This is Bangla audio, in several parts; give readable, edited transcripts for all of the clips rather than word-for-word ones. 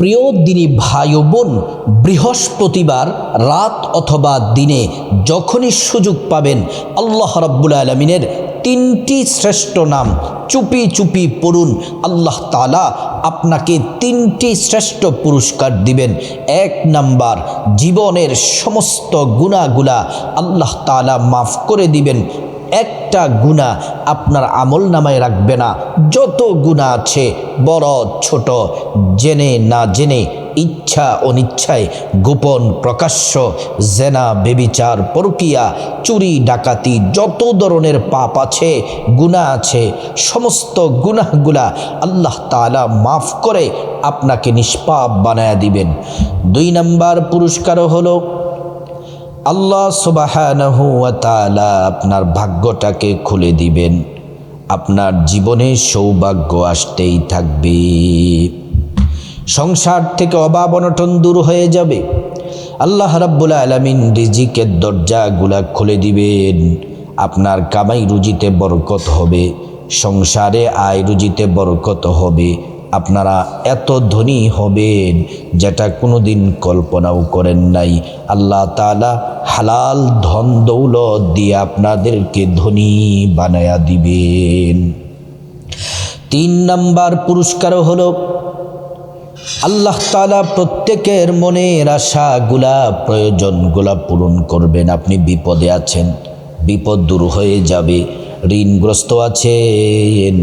প্রিয় দিনী ভাই ও বোন, বৃহস্পতিবার রাত অথবা দিনে যখনই সুযোগ পাবেন আল্লাহ রাব্বুল আলামিনের তিনটি শ্রেষ্ঠ নাম চুপি চুপি পড়ুন। আল্লাহ তাআলা আপনাকে তিনটি শ্রেষ্ঠ পুরস্কার দিবেন। এক নাম্বার, জীবনের সমস্ত গুনাহগুলা আল্লাহ তাআলা মাফ করে দিবেন। একটা গুনাহ আপনার আমল নামায় রাখবে না। যত গুনাহ আছে বড় ছোট, জেনে না জেনে, ইচ্ছা অনিচ্ছায়, গোপন প্রকাশ্য, জেনা বেবিচার পরকীয়া চুরি ডাকাতি, যত ধরনের পাপ আছে গুনাহ আছে, সমস্ত গুনাহগুলা আল্লাহ তাআলা মাফ করে আপনাকে নিষ্পাপ বানায়া দিবেন। 2 নাম্বার পুরস্কার হলো আল্লাহ সুবহানাহু ওয়া তাআলা আপনার ভাগ্যটাকে খুলে দিবেন। আপনার জীবনে সৌভাগ্য আসতেই থাকবে। সংসার থেকে অভাব অনটন দূর হয়ে যাবে। আল্লাহ রাব্বুল আলামিন রিজিকের দরজাগুলা খুলে দিবেন। আপনার কামাই রুজিতে বরকত হবে, সংসারে আয় রুজিতে বরকত হবে। আপনারা এত ধনী হবেন যেটা কোনোদিন কল্পনাও করেন নাই। আল্লাহ তাআলা হালাল ধন দৌলত দিয়ে আপনাদেরকে ধনী বানায়া দিবেন। 3 নাম্বার পুরস্কার হলো আল্লাহ তাআলা প্রত্যেকের মনের আশাগুলা প্রয়োজনগুলা পূরণ করবেন। আপনি বিপদে আছেন, বিপদ দূর হয়ে যাবে। ঋণগ্রস্ত আছেন,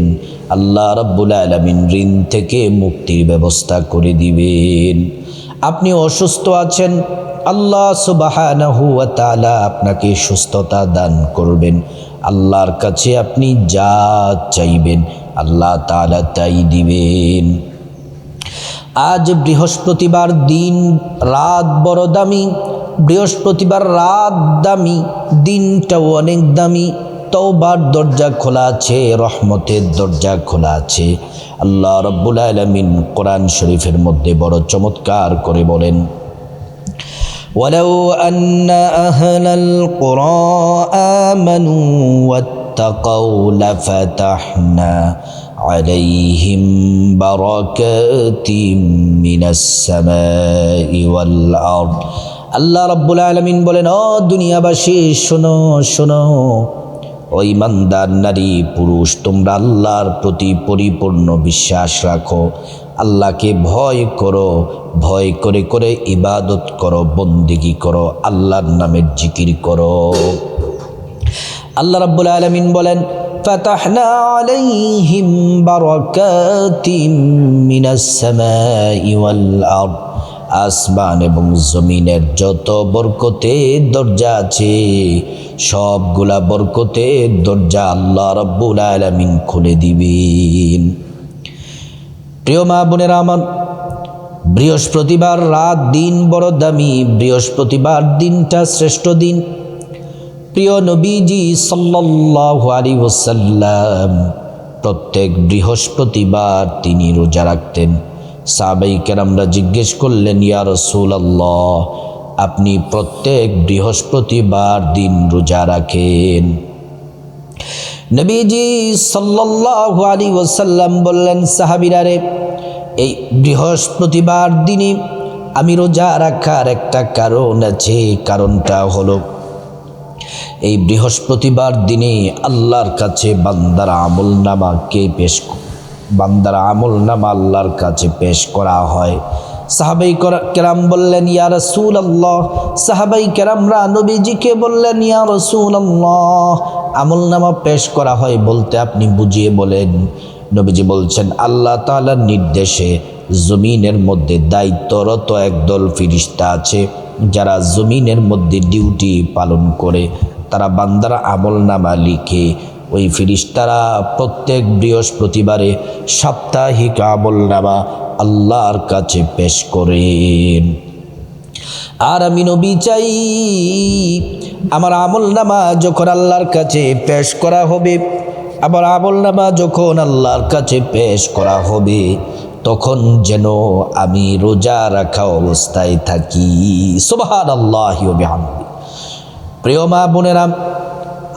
আল্লাহ রাব্বুল আলামিন ঋণ থেকে মুক্তির ব্যবস্থা করে দিবেন। আপনি অসুস্থ আছেন, আল্লাহ সুবহানাহু ওয়া তাআলা আপনাকে সুস্থতা দান করবেন। আল্লাহর কাছে আপনি যা চাইবেন আল্লাহ তাআলা তাই দিবেন। আজ বৃহস্পতিবার দিন, রাত বড় দামি। বৃহস্পতিবার রাত দামি, দিনটাও অনেক দামি। তওবার দরজা খোলা আছে, রহমতের দরজা খোলা আছে। আল্লাহ রাব্বুল আলামিন কোরআন শরীফের মধ্যে বড় চমৎকার করে বলেন, ওয়ালাউ আন্না আহলাল কুরা আমানু ওয়াত্তাকাউ লাফাতাহনা আলাইহিম বারাকাতিম মিনাস সামাই ওয়াল আরদ। আল্লাহ রাব্বুল আলামিন বলেন, ও দুনিয়াবাসী শোনো শোনো, ও ঈমানদার নারী পুরুষ, তোমরা আল্লাহর প্রতি পরিপূর্ণ বিশ্বাস রাখো, আল্লাহকে ভয় করো, ভয় করে করে ইবাদত করো, বন্দেগী করো, আল্লাহর নামের জিকির করো। আল্লাহ রাব্বুল আলামিন বলেন, ফাতাহনা আলাইহিম বারাকাতিম মিনাস সামাই ওয়াল আরদ। আসমান এবং জমিনের যত বরকতের দরজা আছে সবগুলা বরকতের দরজা আল্লাহ রাব্বুল আলামিন খুলে দিবেন। প্রিয় মা বোনেরা আমার, বৃহস্পতিবার রাত দিন বড় দামি। বৃহস্পতিবার দিনটা শ্রেষ্ঠ দিন। প্রিয় নবীজি সাল্লাল্লাহু আলাইহি ওয়াসাল্লাম প্রত্যেক বৃহস্পতিবার তিনি রোজা রাখতেন। সাহাবায়ে কেরামরা জিজ্ঞেস করলেন, ইয়া রাসূলুল্লাহ, আপনি প্রত্যেক বৃহস্পতিবার দিন রোজা রাখেন? নবীজি সাল্লাল্লাহু আলাইহি ওয়াসাল্লাম বললেন, সাহাবীরা রে, এই বৃহস্পতিবার দিনে আমি রোজা রাখার একটা কারণ আছে। কারণটা হলো এই বৃহস্পতিবার দিনে আল্লাহর কাছে বান্দার আমলনামা আল্লাহর কাছে পেশ করা হয়। সাহাবাই কেরাম বললেন, ইয়া রাসূলুল্লাহ। সাহাবাই কেরামরা নবীজিকে বললেন, ইয়া রাসূলুল্লাহ, আমলনামা পেশ করা হয় বলতে আপনি বুঝিয়ে বলেন। নবীজি বলছেন, আল্লাহ তাআলার নির্দেশে জমিনের মধ্যে দায়িত্বরত একদল ফেরেশতা আছে যারা জমিনের মধ্যে ডিউটি পালন করে, তারা বান্দার আমলনামা লিখে। ওই ফেরেশতারা প্রত্যেক বৃহস্পতিবারে সাপ্তাহিক আমলনামা আল্লাহর কাছে পেশ করেন। আর আমি নবী চাই আমার আমলনামা যখন আল্লাহর কাছে পেশ করা হবে, আবার আমলনামা যখন আল্লাহর কাছে পেশ করা হবে, তখন যেন আমি রোজা রাখা অবস্থায় থাকি। সুবহানাল্লাহি ওয়া বিহামদিহি। প্রিয় মা বোনেরা,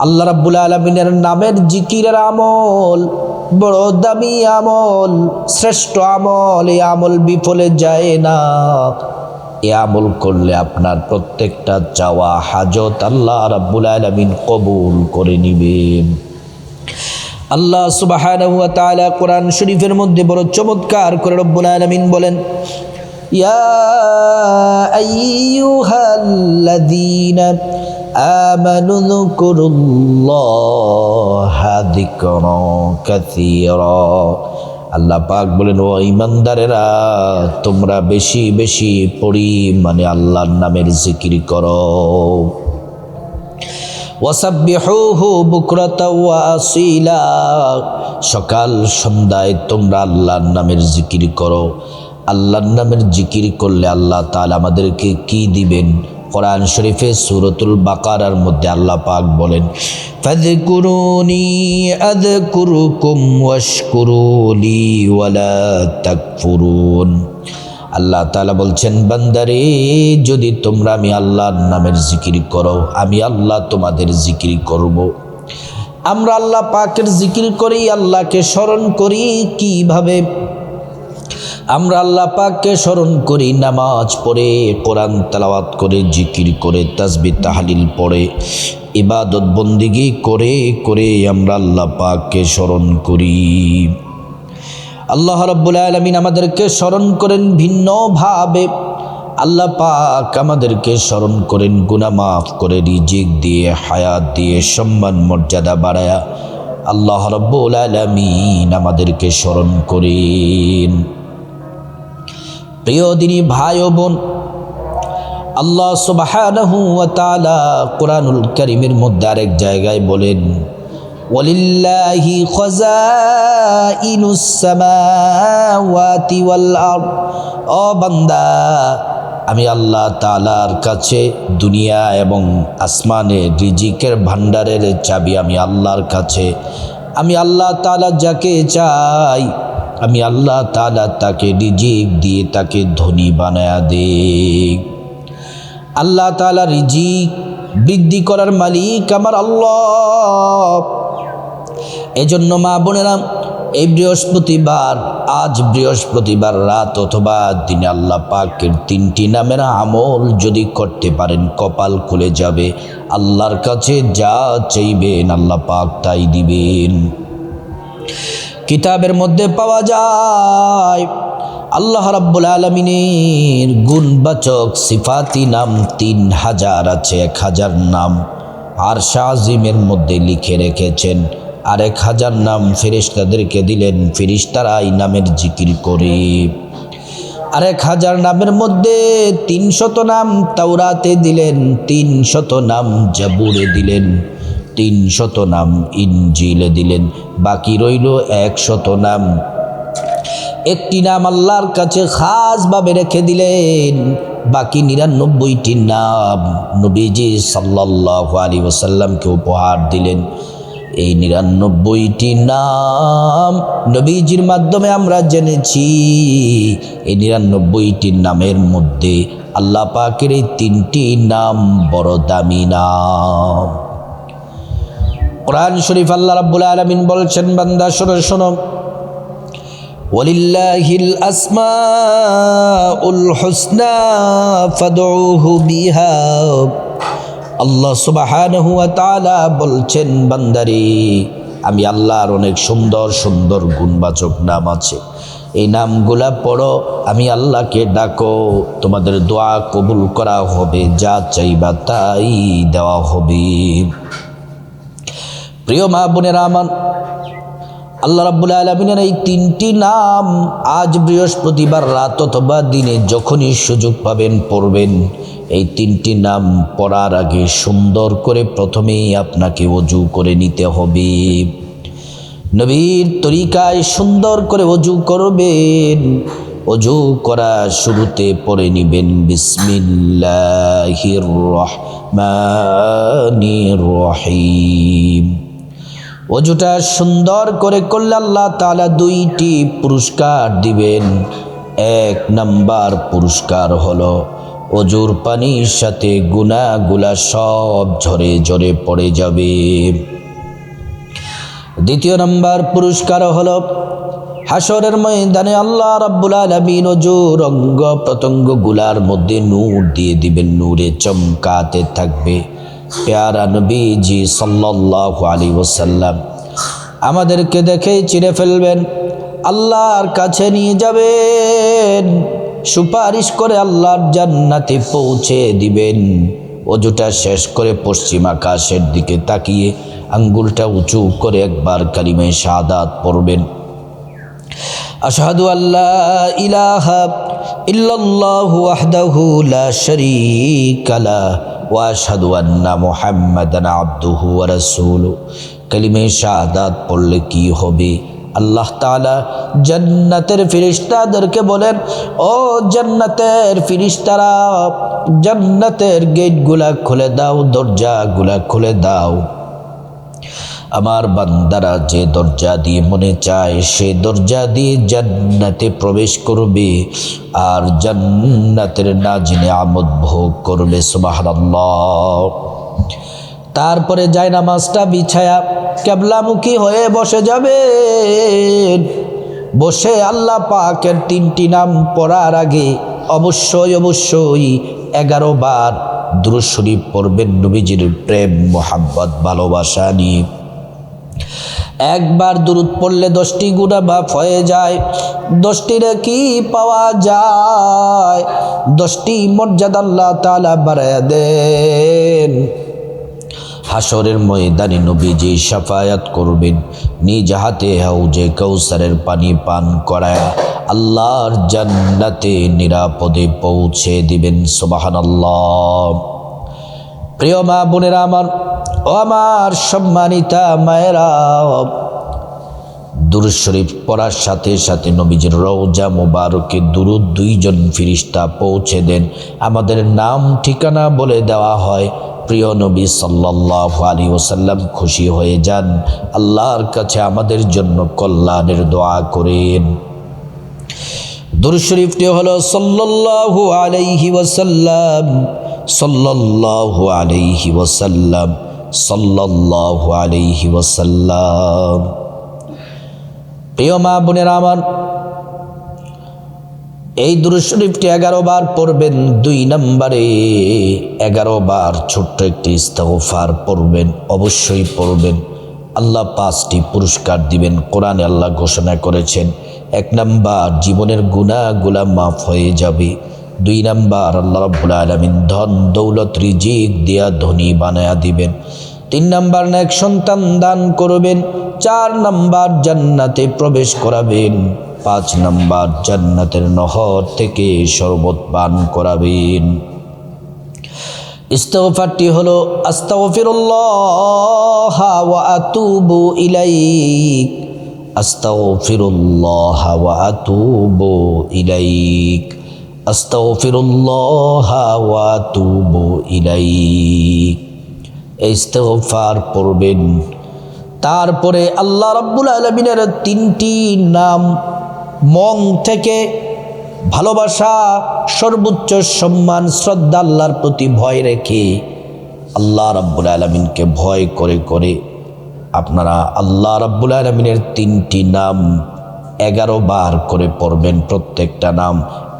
আল্লাহ রাব্বুল আলামিনের নামের জিকিরের আমল বড় দামি আমল, শ্রেষ্ঠ আমল। এই আমল বিফলে যায় না। এ আমল করলে আপনার প্রত্যেকটা চাওয়া হাজত আল্লাহ রাব্বুল আলামিন কবুল করে নিবেন। আল্লাহ সুবহানাহু ওয়া তাআলা কোরআন শরীফের মধ্যে বড় চমৎকার করে রব্বুল আলামিন বলেন, ইয়া আইয়ুহাল্লাযীনা আমানু যকুরুল্লাহা যিকরান কাসীরা। আল্লাহ পাক বলেন, ও ঈমানদারেরা, তোমরা বেশি বেশি পরিমাণে আল্লাহর নামের জিকির করো। ওয়াসাব্বিহুহু বুকরাতাও ওয়া আসীলা। সকাল সন্ধ্যায় তোমরা আল্লাহর নামের জিকির করো। আল্লাহর নামের জিকির করলে আল্লাহ তাআলা আমাদেরকে কি দিবেন? কোরআন শরীফে সূরাতুল বাকারার মধ্যে আল্লাহ পাক বলেন, ফাযকুরুনি আযকুরুকুম ওয়াশকুরুলি ওয়ালা তাকফুরুন। আল্লাহ তাআলা বলছেন, বান্দারে, যদি তোমরা আমি আল্লাহর নামের জিকির করো, আমি আল্লাহ তোমাদের জিকির করব। আমরা আল্লাহ পাকের জিকির করি, আল্লাহকে স্মরণ করি কিভাবে? আমরা আল্লাহ পাককে স্মরণ করি নামাজ পড়ে, কোরআন তেলাওয়াত করে, জিকির করে, তাসবিহ তাহলিল পড়ে, ইবাদত বন্দিগি করে করে আমরা আল্লাহ পাককে স্মরণ করি। আল্লাহ রাব্বুল আলামিন আমাদেরকে স্মরণ করেন ভিন্নভাবে। আল্লাহ পাক আমাদেরকে স্মরণ করেন গুনাহ মাফ করে, রিজিক দিয়ে, হায়াত দিয়ে, সম্মান মর্যাদা বাড়ায়া। আল্লাহ রাব্বুল আলামিন আমাদেরকে স্মরণ করেন। প্রিয় দিনী ভাই ও বোন, আল্লাহ সুবহানাহু ওয়া তাআলা কুরআনুল কারীমের মধ্যে আরেক জায়গায় বলেন, ওয়ালিল্লাহি খাযাইনুস সামাওয়াতি ওয়াল আরদ। ও বান্দা, আমি আল্লাহ তাআলার কাছে দুনিয়া এবং আসমানের রিজিকের ভান্ডারের চাবি আমি আল্লাহর কাছে। আমি আল্লাহ তাআলা যাকে চাই, আমি আল্লাহ তাআলা তাকে রিজিক দিয়ে তাকে ধনী বানায়া দেই। আল্লাহ তাআলা রিজিক বৃদ্ধি করার মালিক আমার আল্লাহ। এজন্য মা বোনেরা, এই বৃহস্পতিবার, আজ বৃহস্পতিবার রাত অথবা দিনে আল্লাহ পাকের 3টি নামের আমল যদি করতে পারেন, কপাল খুলে যাবে। আল্লাহর কাছে যা চাইবেন আল্লাহ পাক তাই দিবেন। কিতাবের মধ্যে পাওয়া যায় আল্লাহ রাব্বুল আলামিনের গুণবাচক সিফাতি নাম 3000 আছে। 1000 নাম আরশ আজিমের মধ্যে লিখে রেখেছেন, আর 1000 নাম ফেরেশতাদেরকে দিলেন। ফেরেশতারা এই নামের জিকির করে। আর 1000 নামের মধ্যে 300 নাম তাওরাতে দিলেন, 300 নাম জাবুরে দিলেন, 300 নাম ইনজিলে দিলেন। বাকি রইল 100 নাম। একটি নাম আল্লাহর কাছে খাসভাবে রেখে দিলেন। বাকি 99টি নাম নবীজি সাল্লাল্লাহু আলাইহি ওয়াসাল্লামকে উপহার দিলেন। এই 99টি নাম নবীজির মাধ্যমে আমরা জেনেছি। এই 99টি নামের মধ্যে আল্লাহ পাকের এই 3টি নাম বড় দামি নাম। কোরআন শরীফ আল্লাহ রাব্বুল আলামিন বলছেন, বান্দা শোনো শোনো, ওয়ালিল্লাহিল আসমাউল হুসনা ফাদউহু বিহা। আল্লাহ সুবহানাহু ওয়া তাআলা বলছেন, বান্দারে, আমি আল্লাহর অনেক সুন্দর সুন্দর গুণবাচক নাম আছে। এই নামগুলা পড়ো, আমি আল্লাহকে ডাকো, তোমাদের দোয়া কবুল করা হবে, যা চাইবা তাই দেওয়া হবে। প্রিয় মা বোনেরা আমার, আল্লাহ রাব্বুল আলামিনের এই 3টি নাম আজ বৃহস্পতিবার রাত অথবা দিনে যখনই সুযোগ পাবেন পড়বেন। এই 3টি নাম পড়ার আগে সুন্দর করে প্রথমেই আপনাকে ওযু করে নিতে হবে। নবীর তরিকায় সুন্দর করে ওযু করবেন। ওযু করা শুরুতে পড়ে নিবেন বিসমিল্লাহির রহমানির রহিম। ওযুটা সুন্দর করে করলে আল্লাহ তাআলা 2টি পুরস্কার দিবেন। 1 নাম্বার পুরস্কার হলো ওযুর পানির সাথে গুনাহগুলা সব ঝরে ঝরে পড়ে যাবে। দ্বিতীয় নাম্বার পুরস্কার হলো হাসরের ময়দানে আল্লাহ রাব্বুল আলামিন ওজুর অঙ্গ প্রত্যঙ্গ গুলার মধ্যে নূর দিয়ে দিবেন, নূরে চমকাতে থাকবে। প্যারা নবীজি সাল্লাল্লাহু আলাইহি ওয়াসাল্লাম আমাদেরকে দেখেই চিনে ফেলবেন, আল্লাহর কাছে নিয়ে যাবেন, সুপারিশ করে আল্লাহর জান্নাতে পৌঁছে দিবেন। ওজুটা শেষ করে পশ্চিম আকাশের দিকে তাকিয়ে আঙ্গুলটা উঁচু করে একবার কালিমায়ে শাহাদাত পড়বেন। আশহাদু আল্লা ইলাহা ইল্লাল্লাহু ওয়াহদাহু লা শারীকা লাহু ওয়া আশহাদু আন্না মুহাম্মাদান আবদুহু ওয়া রাসূলুহু। কালিমায়ে শাহাদাত পড়লে কি হবে? আল্লাহ তাআলা জান্নাতের ফেরেশতাদেরকে বলেন, ও জান্নাতের ফেরেশতারা, জান্নাতের গেটগুলা খুলে দাও, দরজাগুলা খুলে দাও। আমার বান্দারা যে দরজা দিয়ে মনে চায় সে দরজা দিয়ে জান্নাতে প্রবেশ করবে আর জান্নাতের নাজিনে আমোদ ভোগ করবে। সুবহানাল্লাহ। তারপরে যায় নামাজটা বিছায়া কিবলামুখী হয়ে বসে যাবে। বসে আল্লাহ পাকের 3টি নাম পড়ার আগে অবশ্যই 11 বার দুরূদ শরীফ পড়বেন, নবীজির প্রেম মোহাব্বত ভালোবাসা নিয়ে। একবার দুরূদ পড়লে 10টি গুনাহ মাফ হয়ে যায়, 10টি নেকি পাওয়া যায়, 10টি মর্যাদা আল্লাহ তাআলা বাড়ায়া দেন। হাসরের ময়দানে নবীজি শাফায়াত করবেন, নিজ হাতে হাউজে কাউসারের পানি পান করায়া আল্লাহর জান্নাতে নিরাপদে পৌঁছে দিবেন। সুবহানাল্লাহ। প্রিয় মা বোনেরা আমার, ও আমার সম্মানিতা মায়েরা, দুরূদ শরীফ পড়ার সাথে সাথে নবীজির রওজা মুবারকে দুরূদ 2 জন ফেরেশতা পৌঁছে দেন। আমাদের নাম ঠিকানা বলে দেওয়া হয়। প্রিয় নবী সাল্লাল্লাহু আলাইহি ওয়াসাল্লাম খুশি হয়ে যান, আল্লাহর কাছে আমাদের জন্য কল্যাণের দোয়া করেন। দুরূদ শরীফটি হলো সাল্লাল্লাহু আলাইহি ওয়াসাল্লাম, সাল্লাল্লাহু আলাইহি ওয়াসাল্লাম, সাল্লাল্লাহু আলাইহি ওয়াসাল্লাম। প্রিয় মা বোনেরা আমার, এই দুরূদ শরীফটি 11 বার পড়বেন। 2 নম্বরে 11 বার ছোট্ট একটি ইস্তিগফার পড়বেন, অবশ্যই পড়বেন। আল্লাহ 5টি পুরস্কার দিবেন। কোরআনে আল্লাহ ঘোষণা করেছেন, 1 নাম্বার জীবনের গুনাহগুলা মাফ হয়ে যাবে, 2 নাম্বার আল্লাহ রাব্বুল আলামিন ধন দৌলত রিজিক দিয়া ধনী বানায়া দিবেন, 3 নাম্বার নেক সন্তান দান করবেন, 4 নাম্বার জান্নাতে প্রবেশ করাবেন, 5 নাম্বার জান্নাতের নহর থেকে শরবত পান করাবেন। ইস্তিগফারটি হলো আস্তাগফিরুল্লাহ ওয়া আতুবু ইলাইক, আস্তাগফিরুল্লাহ ওয়া আতুবু ইলাইক, আস্তাগফিরুল্লাহ ওয়া আতুবু ইলাইক। এই ইস্তিগফার পড়বেন। তারপরে আল্লাহ রাব্বুল আলামিনের 3টি নাম মন থেকে ভালোবাসা, সর্বোচ্চ সম্মান, শ্রদ্ধা, আল্লাহর প্রতি ভয় রেখে আল্লাহ রাব্বুল আলামিনকে ভয় করে করে আপনারা আল্লাহ রাব্বুল আলামিনের 3টি নাম 11 বার করে পড়বেন। প্রত্যেকটা নাম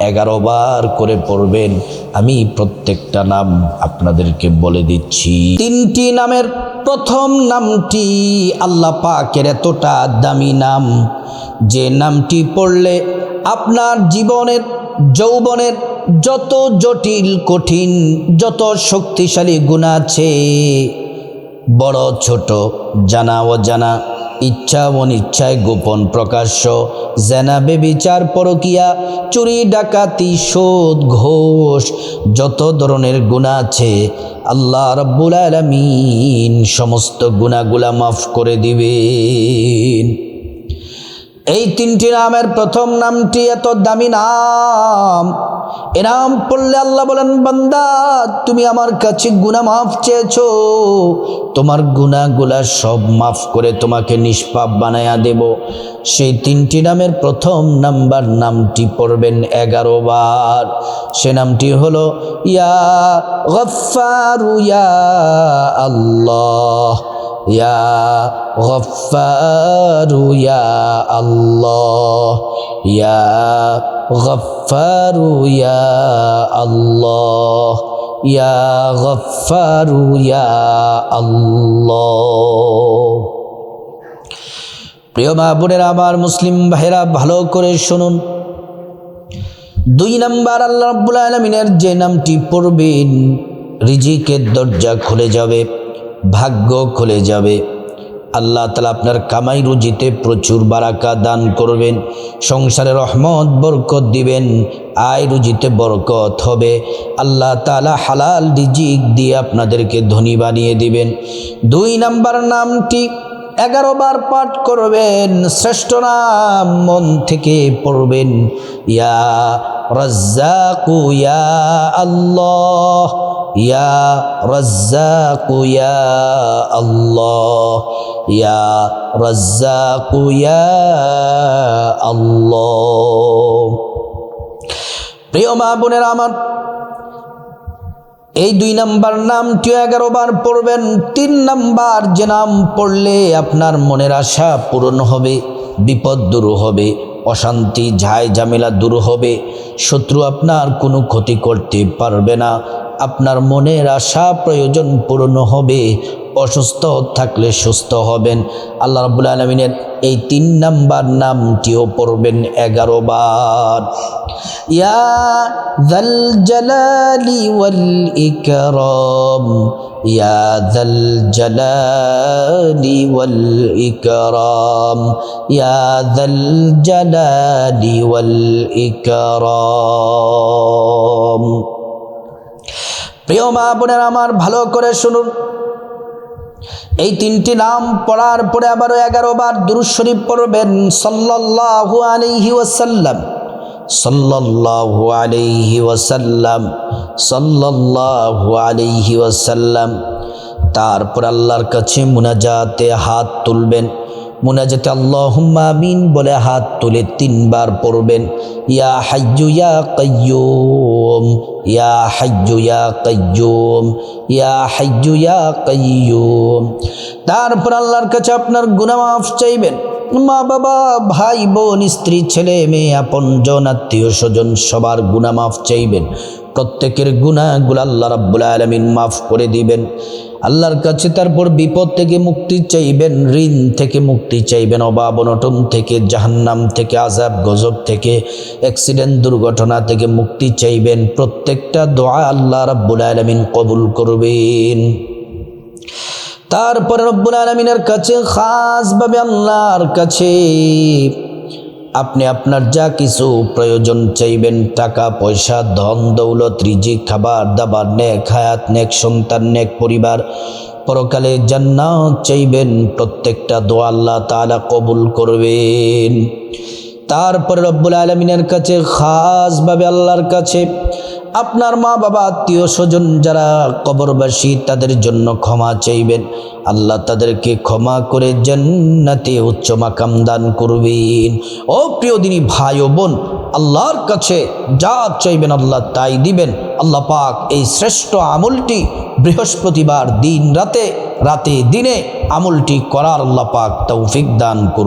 11 বার করে পড়বেন। আমি প্রত্যেকটা নাম আপনাদেরকে বলে দিচ্ছি। 3টি নামের প্রথম নামটি আল্লাহ পাকের এতটা দামি নাম যে নামটি পড়লে আপনার জীবনের যৌবনের যত জটিল কঠিন যত শক্তিশালী গুনাহ আছে, বড় ছোট, জানা অজানা, ইচ্ছা অনিচ্ছায়, গোপন প্রকাশ্য, জেনা বেবিচার পরকিয়া, চুরি ডাকাতি, সুদ ঘোষ, যত ধরনের গুনাহ আছে আল্লাহ রাব্বুল আলামিন সমস্ত গুনাহগুলা মাফ করে দিবেন। এই 3টি নামের প্রথম নামটি এত দামি নাম, এ নাম পড়লে আল্লাহ বলেন, বান্দা তুমি আমার কাছে গুনাহ মাফ চেয়েছো, তোমার গুনাহগুলা সব মাফ করে তোমাকে নিষ্পাপ বানায়া দেব। সেই 3টি নামের প্রথম নাম্বার নামটি পড়বেন 11 বার। সে নামটি হলো ইয়া গফফারু ইয়া আল্লাহ, ইয়া গফফারু ইয়া আল্লাহ, ইয়া গফফারু ইয়া আল্লাহ, ইয়া গফফারু ইয়া আল্লাহ। প্রিয় মা বোনেরা আমার, মুসলিম ভাইরা ভালো করে শুনুন। 2 নাম্বার, আল্লাহ রাব্বুল আলামিনের যে নামটি পড়বেন রিজিকের দরজা খুলে যাবে, ভাগ্য খুলে যাবে। আল্লাহ তাআলা আপনার কামাই রুজিতে প্রচুর বারাকা দান করবেন, সংসারে রহমত বরকত দিবেন, আয় রুজিতে বরকত হবে। আল্লাহ তাআলা হালাল রিজিক দিয়ে আপনাদেরকে ধনী বানিয়ে দিবেন। 2 নাম্বার নামটি 11 বার পাঠ করবেন, শ্রেষ্ঠ নাম মন থেকে পড়বেন। ইয়া রাজ্জাকু ইয়া আল্লাহ, ইয়া রাজ্জাকু ইয়া আল্লাহ, ইয়া রাজ্জাকু ইয়া আল্লাহ। প্রিয় মা বোনেরা আমার, এই 2 নাম্বার নামটিও 11 বার পড়বেন। 3 নাম্বার যে নাম পড়লে আপনার মনের আশা পূরণ হবে, বিপদ দূর হবে, অশান্তি ঝাই ঝামেলা দূর হবে, শত্রু আপনার কোনো ক্ষতি করতে পারবে না, আপনার মনের আশা প্রয়োজন পূরণ হবে, অসুস্থ থাকলে সুস্থ হবেন। আল্লাহ রাব্বুল আলামিনের এই 3 নাম্বার নামটিও পড়বেন 11 বার। ইয়া যাল জালালি ওয়াল ইকরাম, ইয়া যাল জালালি ওয়াল ইকরাম, ইয়া যাল জালালি ওয়াল ইকরাম। প্রিয় মা বোনেরা আমার, ভালো করে শুনুন। এই 3টি নাম পড়ার পরে আবারও 11 বার দুরূদ শরীফ পড়বেন সাল্লাল্লাহু আলাইহি ওয়াসাল্লাম, সাল্লাল্লাহু আলাইহি ওয়াসাল্লাম, সাল্লাল্লাহু আলাইহি ওয়াসাল্লাম। তারপর আল্লাহর কাছে মুনাজাতে হাত তুলবেন। মুনাজাতে আল্লাহুম্মা আমিন বলে হাত তুলে 3 বার পড়বেন। ইয়া হাইয়্যু ইয়া কাইয়্যুম, ইয়া হাইয়্যু ইয়া কাইয়্যুম, ইয়া হাইয়্যু ইয়া কাইয়্যুম। তারপর আল্লাহর কাছে আপনার গুনাহ মাফ চাইবেন। মা বাবা, ভাই বোন, স্ত্রী, ছেলে মেয়ে, আপনজন, আত্মীয় স্বজন সবার গুনাহ মাফ চাইবেন। প্রত্যেকের গুনাহগুলো আল্লাহ রাব্বুল আলামিন মাফ করে দিবেন আল্লাহর কাছে। তারপর বিপদ থেকে মুক্তি চাইবেন, ঋণ থেকে মুক্তি চাইবেন, অভাব অনটন থেকে, জাহান্নাম থেকে, আযাব গজব থেকে, অ্যাক্সিডেন্ট দুর্ঘটনা থেকে মুক্তি চাইবেন। প্রত্যেকটা দোয়া আল্লাহ রাব্বুল আলামিন কবুল করবেন। তারপরে রব্বুল আলামিনের কাছে খাসভাবে আল্লাহর কাছে আপনি আপনার যা কিছু প্রয়োজন চাইবেন, টাকা পয়সা, ধন দৌলত, রিজিক, খাবার দাবার, নেক হায়াত, নেক সন্তান, নেক পরিবার, পরকালে জান্নাত চাইবেন। প্রত্যেকটা দোয়া আল্লাহ তাআলা কবুল করবেন। তারপরে রব্বুল আলামিনের কাছে খাসভাবে আল্লাহর কাছে আপনার মা বাবা, আত্মীয় স্বজন যারা কবরবাসী তাদের জন্য ক্ষমা চাইবেন। আল্লাহ তাদেরকে ক্ষমা করে জান্নাতে উচ্চ মাকাম দান করবেন। ও প্রিয় দিনী ভাই ও বোন, আল্লাহর কাছে যা চাইবেন আল্লাহ তাই দিবেন। আল্লাহ পাক এই শ্রেষ্ঠ আমলটি বৃহস্পতিবার দিন রাতে, রাতে দিনে আমলটি করার আল্লাহ পাক তৌফিক দান করুন।